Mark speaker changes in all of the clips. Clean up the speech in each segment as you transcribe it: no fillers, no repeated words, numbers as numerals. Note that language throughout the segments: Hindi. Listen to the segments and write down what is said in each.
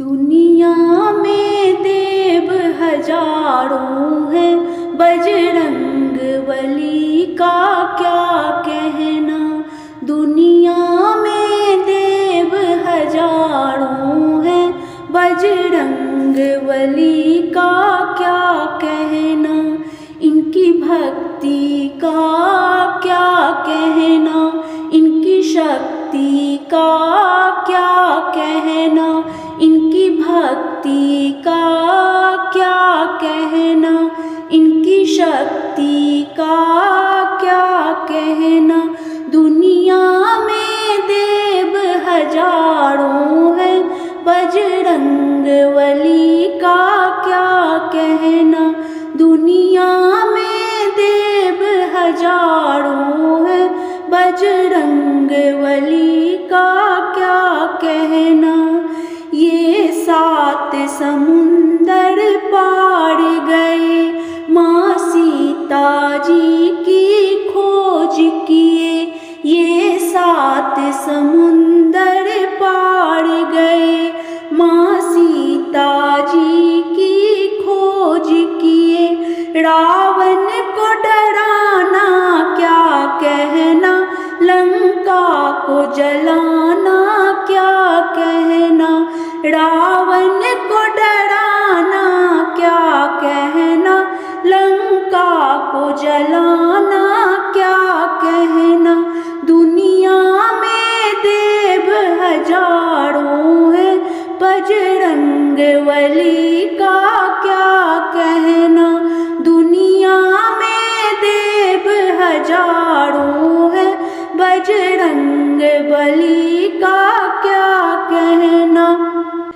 Speaker 1: दुनिया में देव हजारों हैं, बजरंग बली का क्या कहना। दुनिया में देव हजारों हैं, बजरंग बली का क्या कहना। इनकी भक्ति का क्या कहना, इनकी शक्ति का क्या कहना। इनकी भक्ति का क्या कहना, इनकी शक्ति का क्या कहना। दुनिया में देव हजारों हैं, बजरंग बली का क्या कहना। दुनिया में देव हजारों हैं, बजरंग बली का क्या कहना। ये 7 समुंदर पार गए, माँ सीता जी की खोज किए। ये 7 समुंदर पार गए, माँ सीता जी की खोज किए। रावण को डराना क्या कहना, लंका को जलाना क्या कहना। रावण को डराना क्या कहना, लंका को जलाना क्या कहना। दुनिया में देव हजारों हैं, बजरंग बली का क्या कहना। दुनिया में देव हजारों हैं, बजरंग बली का क्या कहना।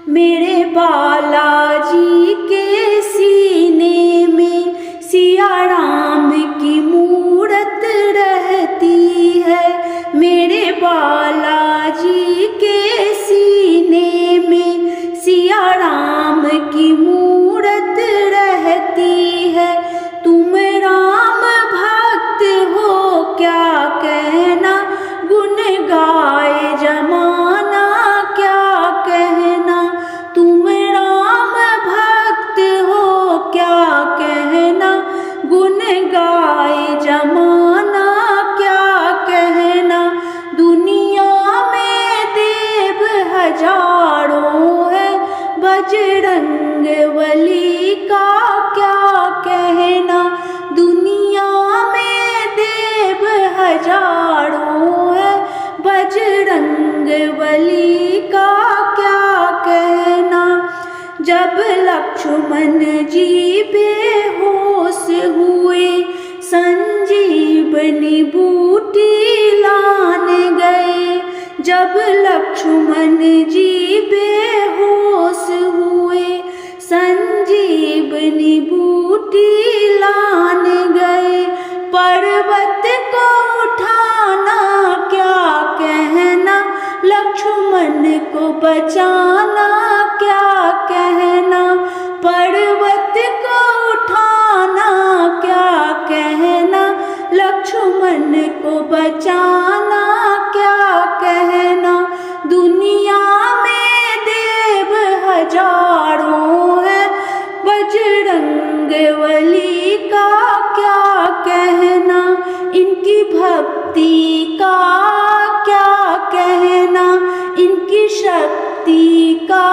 Speaker 1: मेरे बालाजी के सीने में सिया राम की मूरत रहती है। मेरे बालाजी के सीने में सिया राम की मूरत रहती है। तुम राम भक्त हो क्या कहना, गुण गाए जमाना क्या कहना। तुम राम भक्त हो क्या कहना, गुण गाए जमाना क्या कहना। दुनिया में देव हजारों हैं, बजरंग बली का क्या कहना। दुनिया में देव हजारों हैं, बजरंग बली का क्या कहना। जब लक्ष्मण जी बेहोश हुए, संजीवनी बूटी लाने गए। जब लक्ष्मण जी बेहोश हुए, संजीवनी बूटी लाने गए। पर्वत को उठाना क्या कहना, लक्ष्मण को बचाना क्या कहना। पर्वत को उठाना क्या कहना, लक्ष्मण को बचाना क्या कहना। दुनिया में देव हजारों हैं, बजरंग बली का क्या कहना। इनकी भक्ति का क्या कहना, इनकी शक्ति का